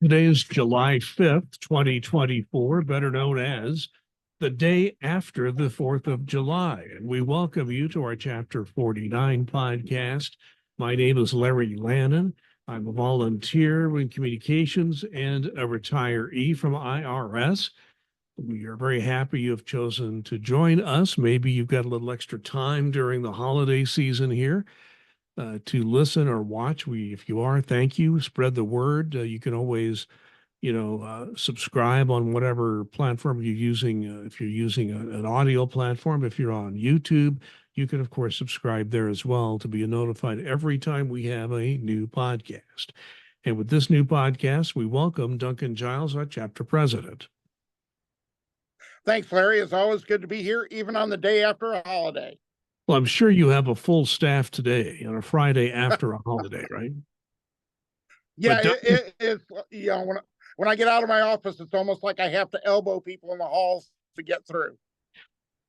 Today is July 5th, 2024, better known as the day after the 4th of July. And we welcome you to our Chapter 49 podcast. My name is Larry Lannan. I'm a volunteer in communications and a retiree from IRS. We are very happy you've chosen to join us. Maybe you've got a little extra time during the holiday season here to listen or watch. If you are, thank you. Spread the word. You can always, subscribe on whatever platform you're using. If you're using an audio platform, if you're on YouTube, you can, of course, subscribe there as well to be notified every time we have a new podcast. And with this new podcast, we welcome Duncan Giles, our chapter president. Thanks, Larry. It's always good to be here, even on the day after a holiday. Well, I'm sure you have a full staff today on a Friday after a holiday, right? Yeah, it's when I get out of my office, it's almost like I have to elbow people in the halls to get through.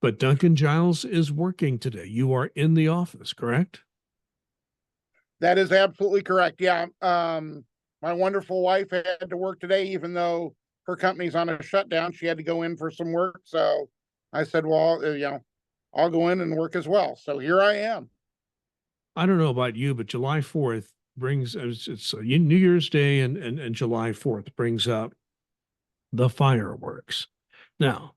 But Duncan Giles is working today. You are in the office, correct? That is absolutely correct. Yeah. My wonderful wife had to work today, even though her company's on a shutdown. She had to go in for some work. So I said, well, I'll go in and work as well. So here I am. I don't know about you, but July 4th brings, it's New Year's Day and July 4th brings up the fireworks. Now,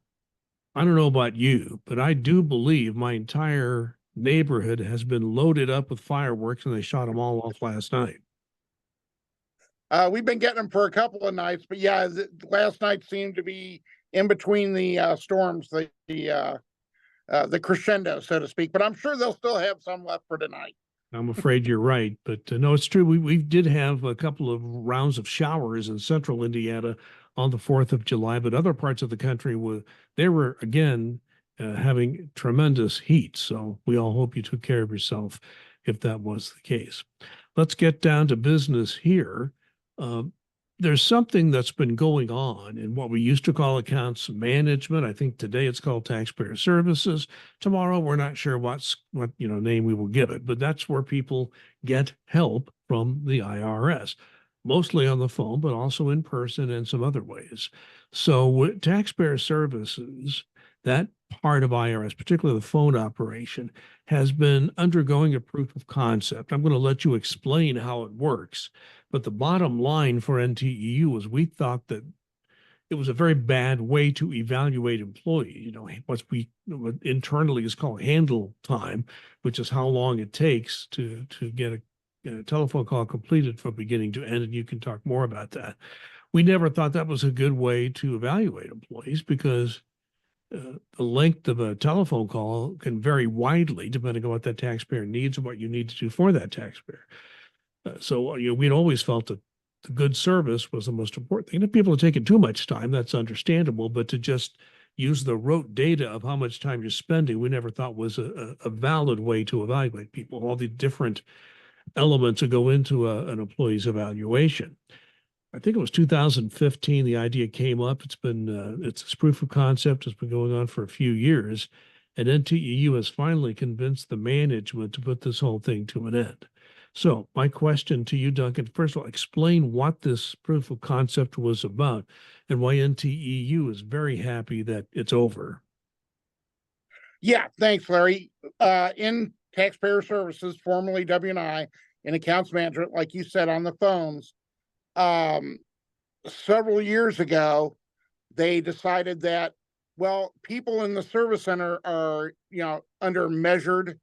I don't know about you, but I do believe my entire neighborhood has been loaded up with fireworks and they shot them all off last night. We've been getting them for a couple of nights, but yeah, last night seemed to be in between the storms, the crescendo, so to speak. But I'm sure they'll still have some left for tonight. I'm afraid you're right, but no, it's true. We did have a couple of rounds of showers in central Indiana on the 4th of July, but other parts of the country were again having tremendous heat. So we all hope you took care of yourself if that was the case. Let's get down to business here. There's something that's been going on in what we used to call accounts management. I think today it's called taxpayer services. Tomorrow, we're not sure what name we will give it, but that's where people get help from the IRS, mostly on the phone, but also in person and some other ways. So with taxpayer services, that part of IRS, particularly the phone operation, has been undergoing a proof of concept. I'm going to let you explain how it works. But the bottom line for NTEU was we thought that it was a very bad way to evaluate employees. What internally is called handle time, which is how long it takes to get a telephone call completed from beginning to end. And you can talk more about that. We never thought that was a good way to evaluate employees because the length of a telephone call can vary widely depending on what that taxpayer needs and what you need to do for that taxpayer. So we'd always felt that the good service was the most important thing. If people are taking too much time, that's understandable, but to just use the rote data of how much time you're spending, we never thought was a valid way to evaluate people, all the different elements that go into an employee's evaluation. I think it was 2015, the idea came up. It's this proof of concept has been going on for a few years, and NTEU has finally convinced the management to put this whole thing to an end. So my question to you, Duncan, first of all, explain what this proof of concept was about and why NTEU is very happy that it's over. Yeah, thanks, Larry. In taxpayer services, formerly W&I, in accounts management, like you said on the phones, several years ago, they decided that, well, people in the service center are, under measured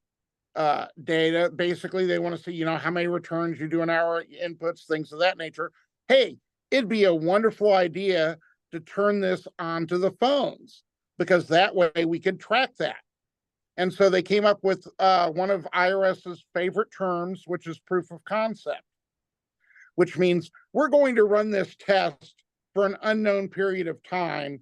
data. Basically, they want to see, how many returns you do an hour, inputs, things of that nature. Hey, it'd be a wonderful idea to turn this onto the phones because that way we could track that. And so they came up with one of IRS's favorite terms, which is proof of concept, which means we're going to run this test for an unknown period of time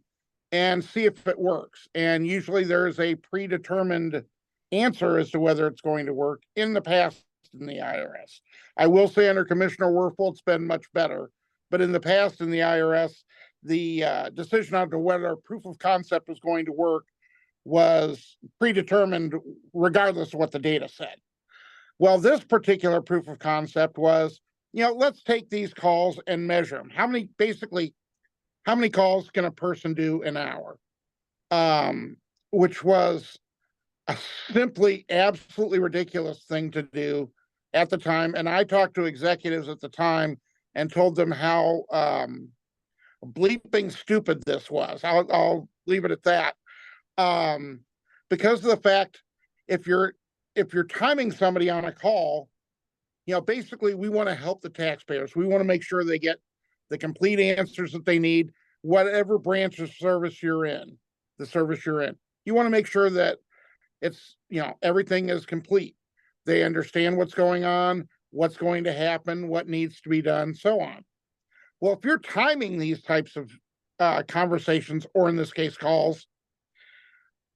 and see if it works. And usually there's a predetermined answer as to whether it's going to work. In the past in the IRS, I will say under Commissioner Werfel, it's been much better. But in the past in the IRS, the decision on whether proof of concept was going to work was predetermined regardless of what the data said. Well, this particular proof of concept was let's take these calls and measure them. How many calls can a person do an hour? Which was a simply absolutely ridiculous thing to do at the time. And I talked to executives at the time and told them how bleeping stupid this was. I'll leave it at that. Because of the fact, if you're timing somebody on a call, basically we want to help the taxpayers. We want to make sure they get the complete answers that they need, whatever branch of service you're in, the service you're in. You want to make sure that it's, everything is complete. They understand what's going on, what's going to happen, what needs to be done, so on. Well, if you're timing these types of conversations, or in this case, calls,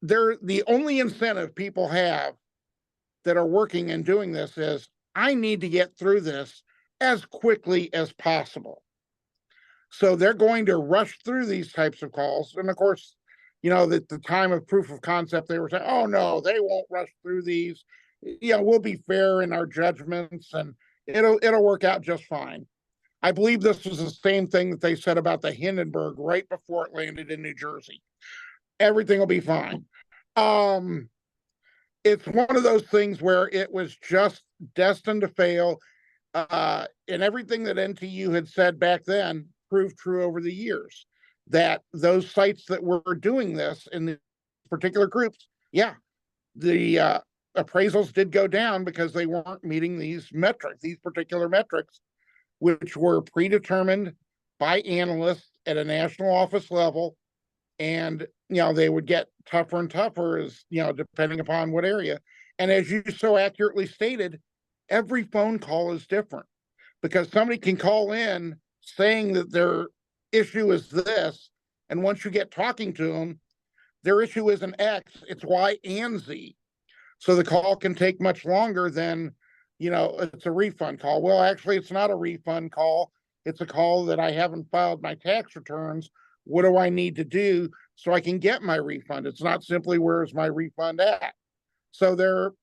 they're the only incentive people have that are working and doing this is, I need to get through this as quickly as possible. So they're going to rush through these types of calls. And of course, at the time of proof of concept, they were saying, oh no, they won't rush through these. We'll be fair in our judgments and it'll work out just fine. I believe this was the same thing that they said about the Hindenburg right before it landed in New Jersey. Everything will be fine. It's one of those things where it was just destined to fail. And everything that NTU had said back then proved true over the years, that those sites that were doing this in the particular groups, the appraisals did go down because they weren't meeting these particular metrics, which were predetermined by analysts at a national office level. And, they would get tougher and tougher as, depending upon what area. And as you so accurately stated, every phone call is different, because somebody can call in saying that their issue is this. And once you get talking to them, their issue isn't X, it's Y and Z. So the call can take much longer than, it's a refund call. Well, actually, it's not a refund call. It's a call that I haven't filed my tax returns. What do I need to do so I can get my refund? It's not simply, where's my refund at? So there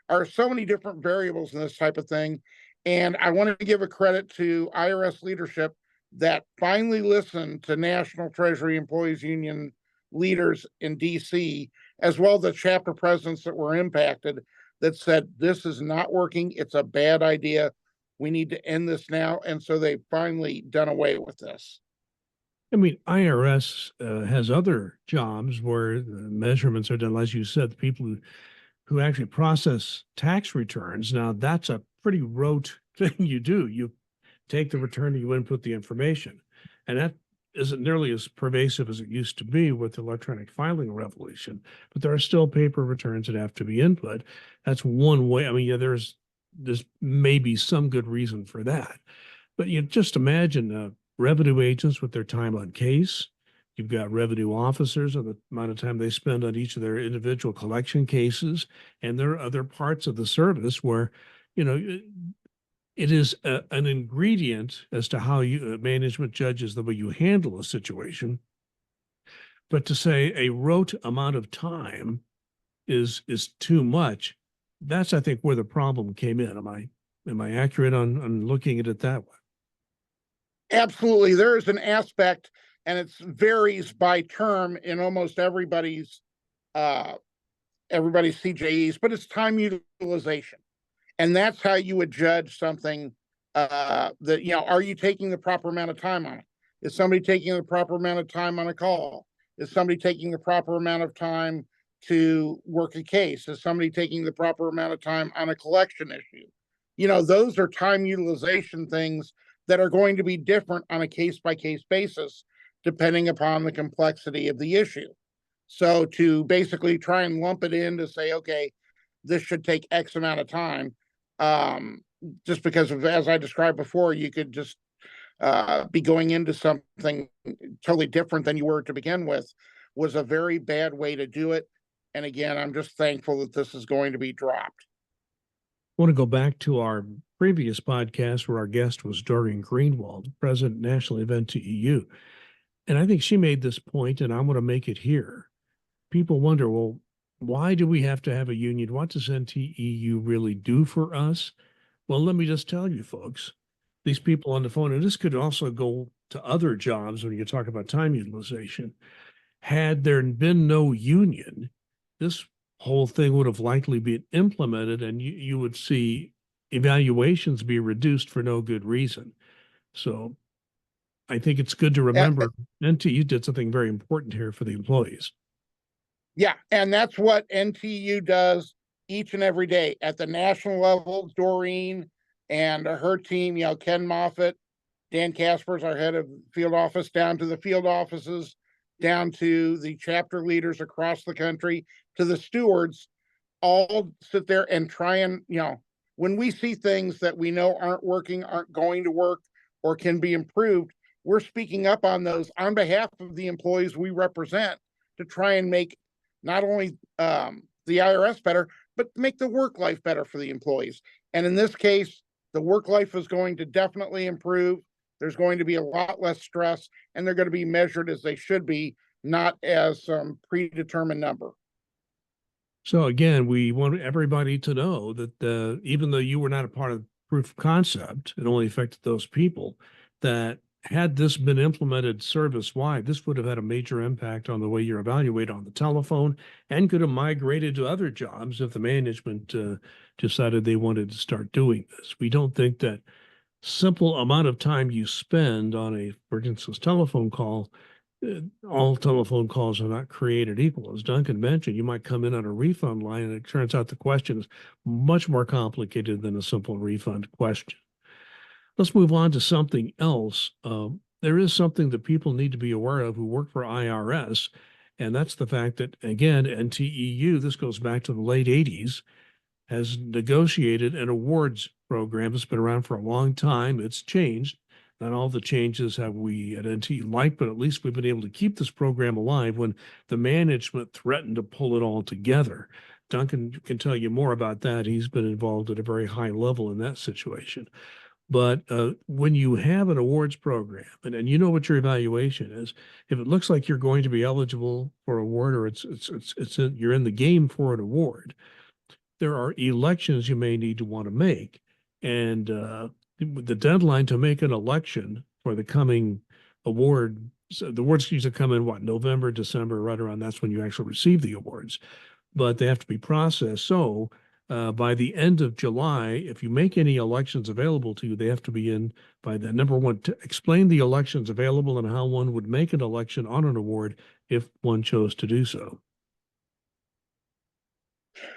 are so many different variables in this type of thing. And I want to give a credit to IRS leadership that finally listened to National Treasury Employees Union leaders in DC, as well as the chapter presidents that were impacted, that said, this is not working. It's a bad idea. We need to end this now. And so they've finally done away with this. I mean, IRS has other jobs where the measurements are done, as you said, the people who actually process tax returns. Now, that's a pretty rote thing you do. You take the return and you input the information. And that isn't nearly as pervasive as it used to be with the electronic filing revolution, but there are still paper returns that have to be input. That's one way. I mean, there's maybe some good reason for that. But you just imagine revenue agents with their time on case. You've got revenue officers and the amount of time they spend on each of their individual collection cases. And there are other parts of the service where, it is an ingredient as to how management judges the way you handle a situation. But to say a rote amount of time is too much, that's, I think, where the problem came in. Am I accurate on looking at it that way? Absolutely. There is an aspect, and it varies by term in almost everybody's CJEs, but it's time utilization. And that's how you would judge something that, are you taking the proper amount of time on it? Is somebody taking the proper amount of time on a call? Is somebody taking the proper amount of time to work a case? Is somebody taking the proper amount of time on a collection issue? Those are time utilization things that are going to be different on a case-by-case basis, depending upon the complexity of the issue. So to basically try and lump it in to say, okay, this should take X amount of time, just because of, as I described before, you could just be going into something totally different than you were to begin with, was a very bad way to do it. And again, I'm just thankful that this is going to be dropped. I want to go back to our previous podcast where our guest was Doreen Greenwald, President, National Event to EU. And I think she made this point, and I want to make it here. People wonder, well, why do we have to have a union? What does NTEU really do for us? Well, let me just tell you, folks, these people on the phone, and this could also go to other jobs when you talk about time utilization. Had there been no union, this whole thing would have likely been implemented, and you would see evaluations be reduced for no good reason. So I think it's good to Uh, remember NTU did something very important here for the employees. Yeah, and that's what NTU does each and every day at the national level. Doreen and her team, Ken Moffitt, Dan Casper's our head of field office, down to the field offices, down to the chapter leaders across the country, to the stewards, all sit there and try and, when we see things that we know aren't working, aren't going to work, or can be improved, we're speaking up on those on behalf of the employees we represent to try and make not only the IRS better, but make the work life better for the employees. And in this case, the work life is going to definitely improve. There's going to be a lot less stress, and they're going to be measured as they should be, not as some predetermined number. So again, we want everybody to know that even though you were not a part of proof of concept, it only affected those people, that had this been implemented service-wide, this would have had a major impact on the way you're evaluated on the telephone and could have migrated to other jobs if the management decided they wanted to start doing this. We don't think that simple amount of time you spend on a, for instance, telephone call, all telephone calls are not created equal. As Duncan mentioned, you might come in on a refund line and it turns out the question is much more complicated than a simple refund question. Let's move on to something else. There is something that people need to be aware of who work for IRS, and that's the fact that, again, NTEU, this goes back to the late 80s, has negotiated an awards program. It's been around for a long time. It's changed. Not all the changes have we at NT liked, but at least we've been able to keep this program alive when the management threatened to pull it all together. Duncan can tell you more about that. He's been involved at a very high level in that situation. But when you have an awards program and you know what your evaluation is, if it looks like you're going to be eligible for award or you're in the game for an award, there are elections you may need to want to make. And the deadline to make an election for the coming award, so the awards usually come in what, November, December, right around that's when you actually receive the awards, but they have to be processed. So by the end of July, if you make any elections available to you, they have to be in by the number one, to explain the elections available and how one would make an election on an award if one chose to do so.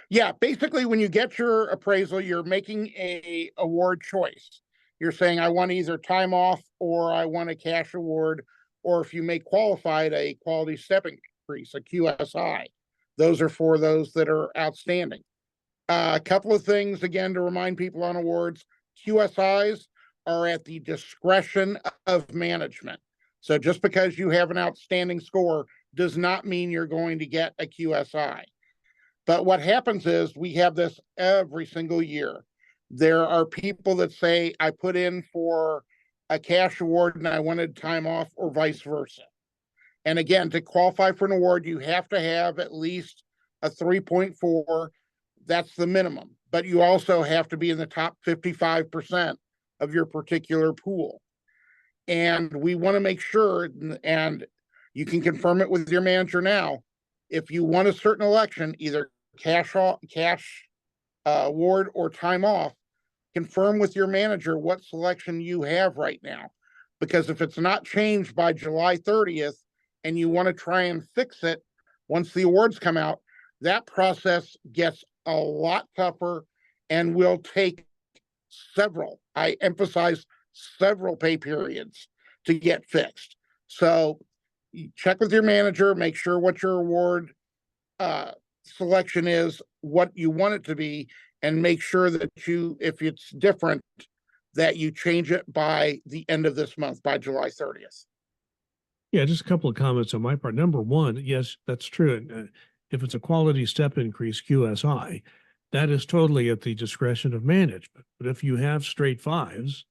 Yeah, basically, when you get your appraisal, you're making a award choice. You're saying, I want either time off or I want a cash award, or if you make qualified, a quality step increase, a QSI. Those are for those that are outstanding. A couple of things again to remind people on awards: QSIs are at the discretion of management. So just because you have an outstanding score does not mean you're going to get a QSI. But what happens is we have this every single year. There are people that say, I put in for a cash award and I wanted time off, or vice versa. And again, to qualify for an award, you have to have at least a 3.4. That's the minimum. But you also have to be in the top 55% of your particular pool. And we want to make sure, and you can confirm it with your manager now, if you want a certain election, either cash award or time off, confirm with your manager what selection you have right now. Because if it's not changed by July 30th and you want to try and fix it once the awards come out, that process gets a lot tougher and will take several, I emphasize several pay periods to get fixed. So check with your manager, make sure what your award selection is, what you want it to be, and make sure that you, if it's different, that you change it by the end of this month, by July 30th. Yeah, just a couple of comments on my part. Number one, yes, that's true. If it's a quality step increase QSI, that is totally at the discretion of management. But if you have straight fives,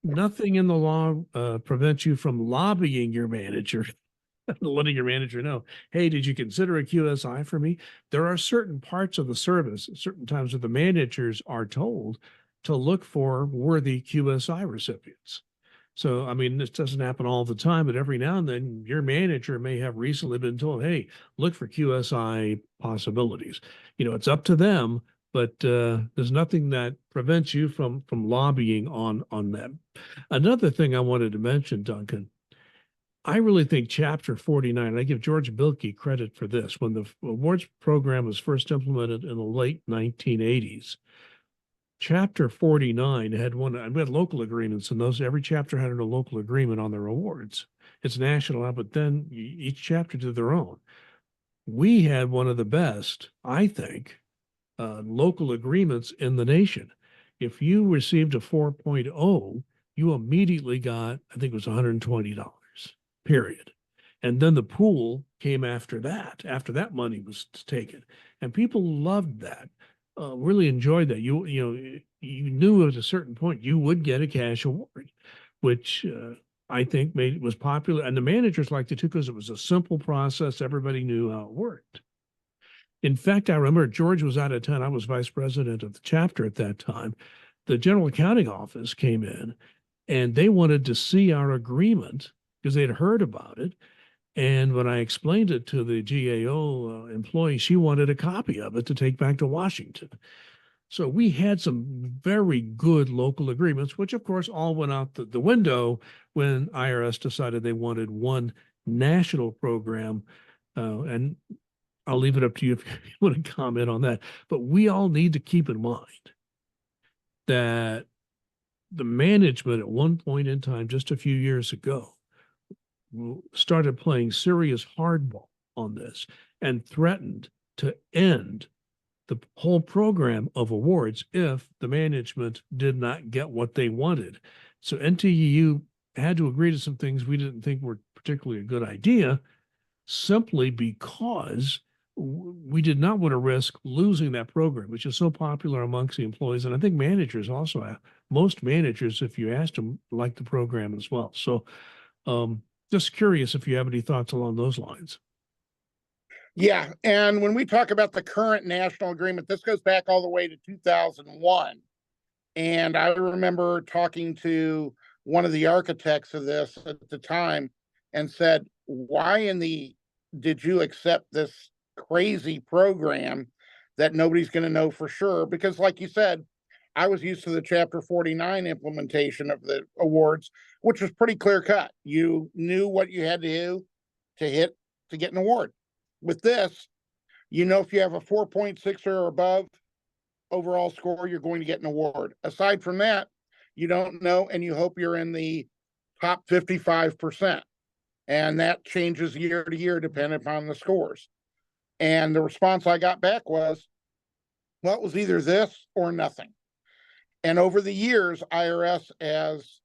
nothing in the law prevents you from lobbying your manager, letting your manager know, hey, did you consider a QSI for me? There are certain parts of the service, certain times where the managers are told, to look for worthy QSI recipients. So, I mean, this doesn't happen all the time, but every now and then your manager may have recently been told, hey, look for QSI possibilities. It's up to them, but there's nothing that prevents you from lobbying on them. Another thing I wanted to mention, Duncan, I really think Chapter 49, I give George Bilkey credit for this. When the awards program was first implemented in the late 1980s, Chapter 49 had we had local agreements, and every chapter had a local agreement on their awards. It's national, but then each chapter did their own. We had one of the best, I think, local agreements in the nation. If you received a 4.0, you immediately got, I think it was $120, period. And then the pool came after that money was taken. And people loved that. Really enjoyed that. You knew at a certain point you would get a cash award, which I think was popular, and the managers liked it too because it was a simple process. Everybody knew how it worked. In fact, I remember George was out of town. I was vice president of the chapter at that time. The general accounting office came in, and they wanted to see our agreement because they'd heard about it. And when I explained it to the GAO employee, she wanted a copy of it to take back to Washington. So we had some very good local agreements, which of course all went out the window when IRS decided they wanted one national program. And I'll leave it up to you if you want to comment on that. But we all need to keep in mind that the management at one point in time, just a few years ago, started playing serious hardball on this and threatened to end the whole program of awards if the management did not get what they wanted. So NTEU had to agree to some things we didn't think were particularly a good idea, simply because we did not want to risk losing that program, which is so popular amongst the employees. And I think managers also, most managers, if you asked them, like the program as well. So just curious if you have any thoughts along those lines. Yeah. And when we talk about the current national agreement, this goes back all the way to 2001. And I remember talking to one of the architects of this at the time and said, why did you accept this crazy program that nobody's going to know for sure? Because like you said, I was used to the Chapter 49 implementation of the awards, which was pretty clear cut. You knew what you had to do to get an award. With this, if you have a 4.6 or above overall score, you're going to get an award. Aside from that, you don't know, and you hope you're in the top 55%. And that changes year to year depending upon the scores. And the response I got back was, well, it was either this or nothing. And over the years, IRS has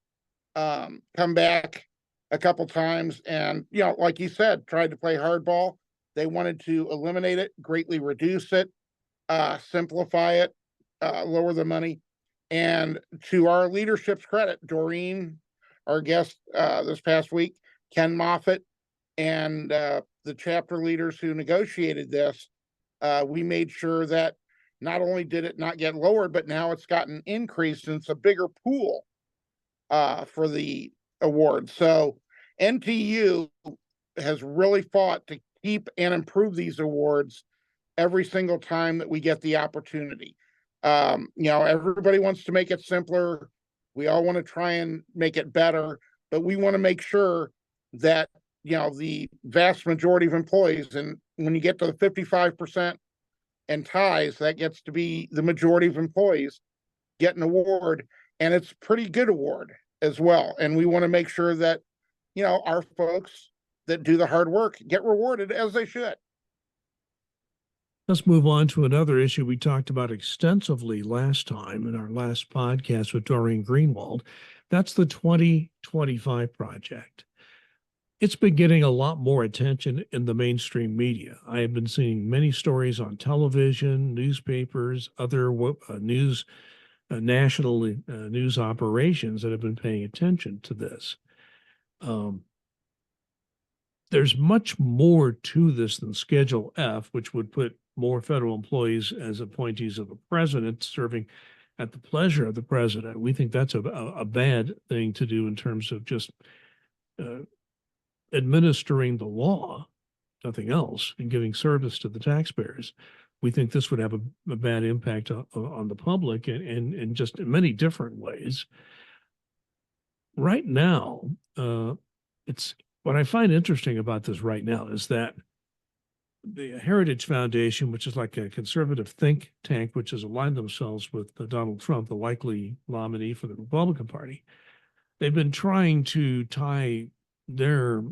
come back a couple times and, like you said, tried to play hardball. They wanted to eliminate it, greatly reduce it, simplify it, lower the money. And to our leadership's credit, Doreen, our guest this past week, Ken Moffitt, and the chapter leaders who negotiated this, we made sure that not only did it not get lowered, but now it's gotten increased and it's a bigger pool for the award. So NTU has really fought to keep and improve these awards every single time that we get the opportunity. Everybody wants to make it simpler. We all want to try and make it better, but we want to make sure that, the vast majority of employees, and when you get to the 55% and ties, that gets to be the majority of employees get an award, and it's a pretty good award as well. And we want to make sure that, our folks that do the hard work get rewarded as they should. Let's move on to another issue we talked about extensively last time in our last podcast with Doreen Greenwald. That's the 2025 project. It's been getting a lot more attention in the mainstream media. I have been seeing many stories on television, newspapers, other news, national news operations that have been paying attention to this. There's much more to this than Schedule F, which would put more federal employees as appointees of a president serving at the pleasure of the president. We think that's a bad thing to do in terms of just uh, administering the law, nothing else, and giving service to the taxpayers. We think this would have a bad impact on the public and just in many different ways. Right now, it's what I find interesting about this right now is that the Heritage Foundation, which is like a conservative think tank, which has aligned themselves with Donald Trump, the likely nominee for the Republican Party, they've been trying to tie their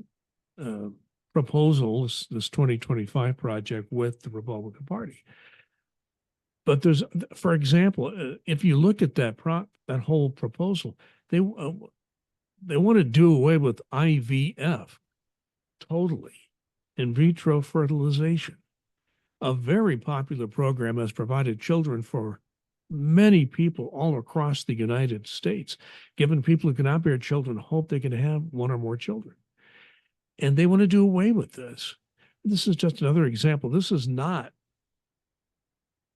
proposal, this 2025 project, with the Republican Party. But there's, for example, if you look at that whole proposal, they want to do away with IVF totally, in vitro fertilization, a very popular program has provided children for many people all across the United States, giving people who cannot bear children hope they can have one or more children. And they want to do away with this. This is just another example. This is not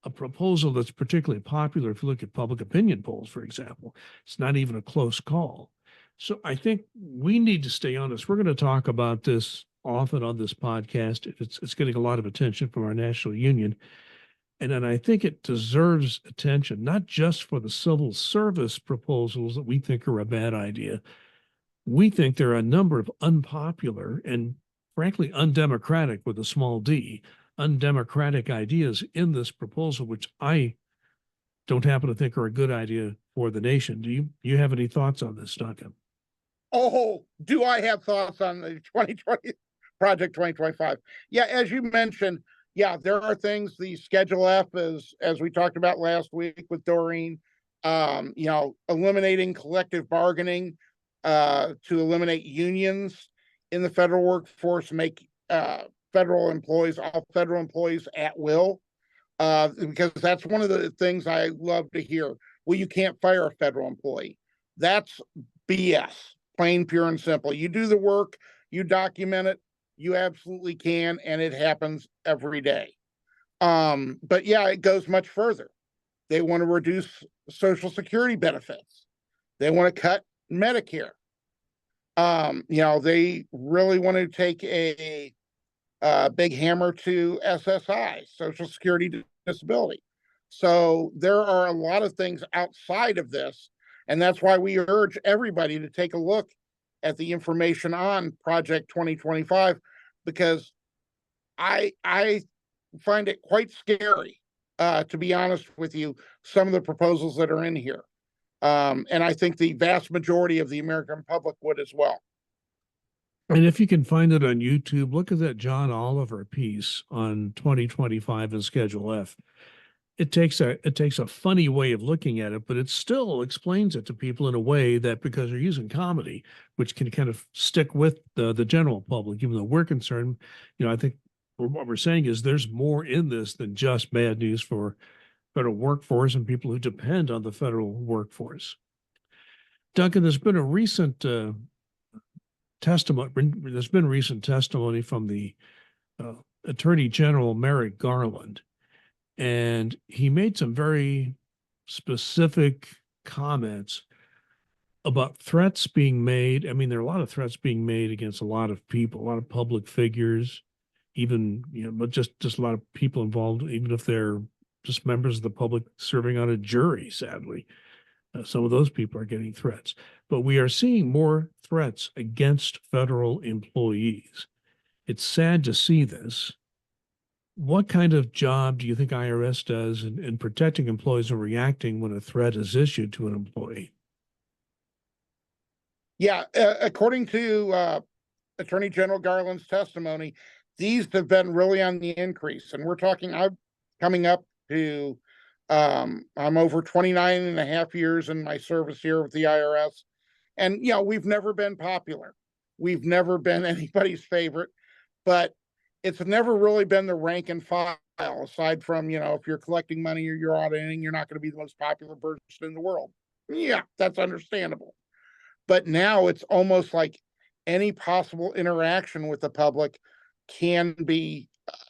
a proposal that's particularly popular if you look at public opinion polls, for example. It's not even a close call. So I think we need to stay on this. We're going to talk about this often on this podcast. It's getting a lot of attention from our national union. And then I think it deserves attention, not just for the civil service proposals that we think are a bad idea. We think there are a number of unpopular and frankly undemocratic, with a small d, undemocratic ideas in this proposal, which I don't happen to think are a good idea for the nation. Do you have any thoughts on this, Duncan? Oh, do I have thoughts on the 2020 Project 2025? Yeah, as you mentioned, yeah, there are things. The Schedule F, as we talked about last week with Doreen, eliminating collective bargaining, to eliminate unions in the federal workforce, make all federal employees at will, because that's one of the things I love to hear. Well, you can't fire a federal employee. That's BS, plain, pure, and simple. You do the work, you document it, you absolutely can, and it happens every day. But yeah, it goes much further. They want to reduce Social Security benefits. They want to cut Medicare. They really want to take a big hammer to SSI, Social Security Disability. So there are a lot of things outside of this, and that's why we urge everybody to take a look at the information on Project 2025, because I find it quite scary, to be honest with you, some of the proposals that are in here. And I think the vast majority of the American public would as well. And if you can find it on YouTube, look at that John Oliver piece on 2025 and Schedule F. It takes a funny way of looking at it, but it still explains it to people in a way that, because they're using comedy, which can kind of stick with the general public, even though we're concerned. I think what we're saying is there's more in this than just bad news for federal workforce and people who depend on the federal workforce. Duncan, there's been recent testimony from the Attorney General Merrick Garland, and he made some very specific comments about threats being made. I mean, there are a lot of threats being made against a lot of people, a lot of public figures, even, but just a lot of people involved, even if they're just members of the public serving on a jury, sadly. Some of those people are getting threats. But we are seeing more threats against federal employees. It's sad to see this. What kind of job do you think IRS does in protecting employees and reacting when a threat is issued to an employee? Yeah, according to Attorney General Garland's testimony, these have been really on the increase. And we're talking, I'm coming up to, I'm over 29 and a half years in my service here with the IRS. And, we've never been popular. We've never been anybody's favorite, but it's never really been the rank and file, aside from, if you're collecting money or you're auditing, you're not going to be the most popular person in the world. Yeah, that's understandable. But now it's almost like any possible interaction with the public can be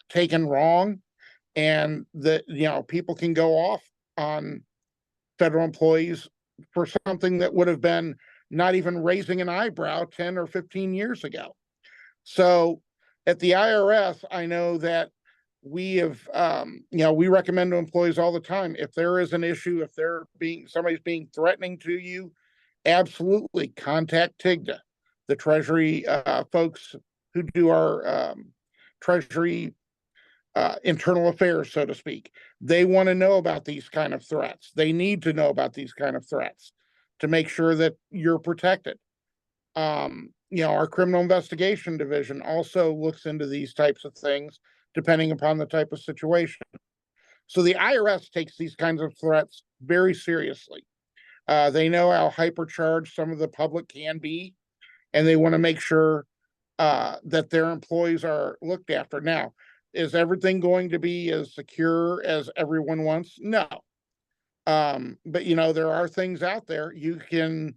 taken wrong, and that people can go off on federal employees for something that would have been not even raising an eyebrow 10 or 15 years ago. So at the IRS, I know that we have, we recommend to employees all the time, if there is an issue, if somebody's being threatening to you, absolutely contact TIGTA, the Treasury folks who do our Treasury internal affairs, so to speak. They want to know about these kind of threats. They need to know about these kind of threats to make sure that you're protected. Our criminal investigation division also looks into these types of things, depending upon the type of situation. So the IRS takes these kinds of threats very seriously. They know how hypercharged some of the public can be, and they want to make sure that their employees are looked after. Now, is everything going to be as secure as everyone wants? No. But there are things out there you can,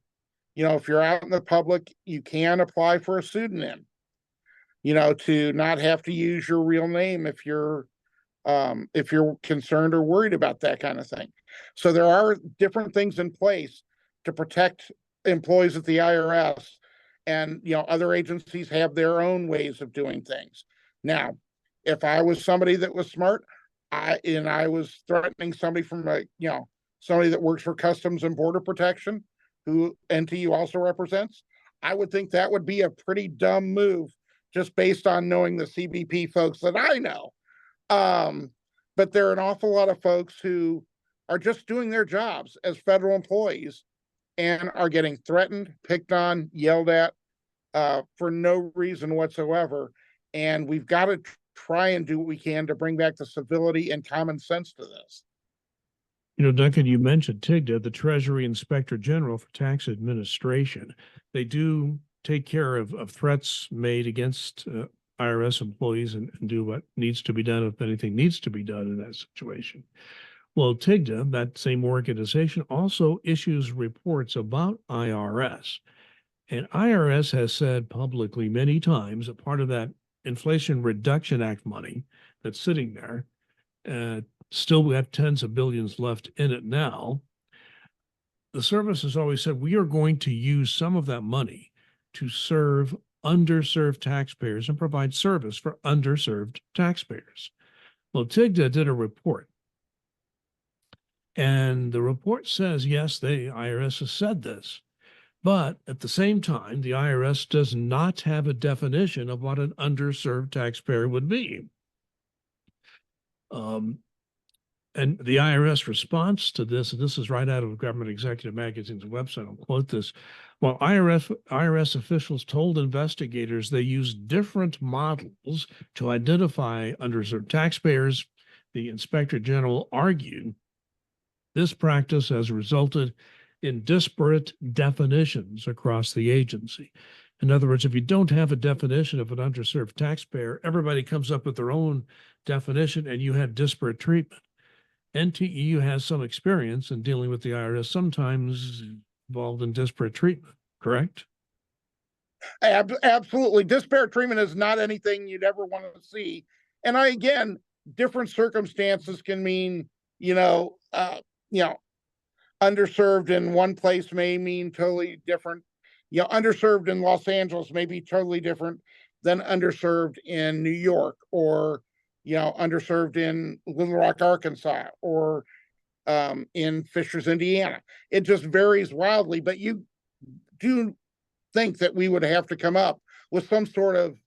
if you're out in the public, you can apply for a pseudonym, to not have to use your real name if you're concerned or worried about that kind of thing. So there are different things in place to protect employees at the IRS, and other agencies have their own ways of doing things. Now, if I was somebody that was smart, I was threatening somebody from somebody that works for Customs and Border Protection, who NTU also represents, I would think that would be a pretty dumb move, just based on knowing the CBP folks that I know. But there are an awful lot of folks who are just doing their jobs as federal employees and are getting threatened, picked on, yelled at for no reason whatsoever. And we've got to try and do what we can to bring back the civility and common sense to this. Duncan, you mentioned TIGTA, the Treasury Inspector General for Tax Administration. They do take care of threats made against IRS employees and do what needs to be done if anything needs to be done in that situation. Well, TIGTA, that same organization, also issues reports about IRS. And IRS has said publicly many times that part of that Inflation Reduction Act money that's sitting there, still we have tens of billions left in it now. The service has always said we are going to use some of that money to serve underserved taxpayers and provide service for underserved taxpayers. Well, TIGTA did a report, and the report says, yes, the IRS has said this, but at the same time, the IRS does not have a definition of what an underserved taxpayer would be. And the IRS response to this, and this is right out of Government Executive Magazine's website, I'll quote this. While IRS officials told investigators they use different models to identify underserved taxpayers, the Inspector General argued this practice has resulted in disparate definitions across the agency. In other words, if you don't have a definition of an underserved taxpayer, everybody comes up with their own definition and you have disparate treatment. NTEU has some experience in dealing with the IRS, sometimes involved in disparate treatment, correct? Absolutely. Disparate treatment is not anything you'd ever want to see. And again, different circumstances can mean, underserved in one place may mean totally different. Underserved in Los Angeles may be totally different than underserved in New York, or underserved in Little Rock, Arkansas, or in Fishers, Indiana. It just varies wildly, but you do think that we would have to come up with some sort of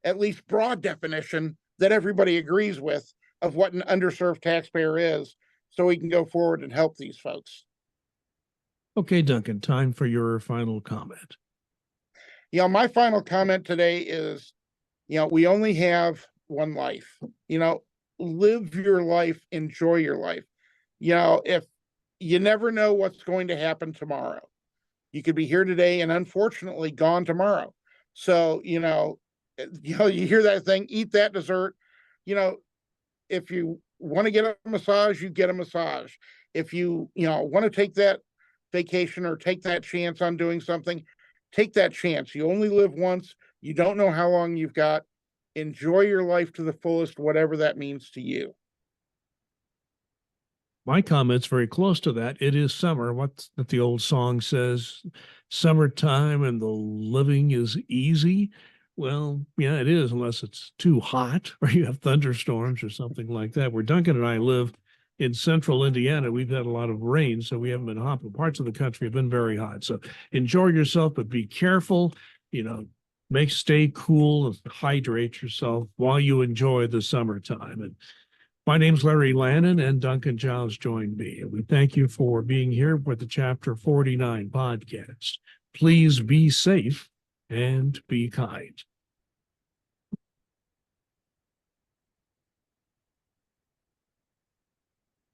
at least broad definition that everybody agrees with of what an underserved taxpayer is, so we can go forward and help these folks. Okay, Duncan, time for your final comment. My final comment today is, we only have one life. Live your life, enjoy your life. If you never know what's going to happen tomorrow, you could be here today and unfortunately gone tomorrow. So, you hear that thing, eat that dessert. If you want to get a massage, you get a massage. If you, want to take that vacation or take that chance on doing something, take that chance. You only live once. You don't know how long you've got. Enjoy your life to the fullest, whatever that means to you. My comment's very close to that. It is summer. What's that the old song says? Summertime and the living is easy. Well, yeah, it is, unless it's too hot or you have thunderstorms or something like that. Where Duncan and I live in central Indiana, we've had a lot of rain, so we haven't been hot, but parts of the country have been very hot. So enjoy yourself, but be careful, you know, stay cool and hydrate yourself while you enjoy the summertime. And my name's Larry Lannan, and Duncan Giles joined me. And we thank you for being here with the Chapter 49 podcast. Please be safe and be kind.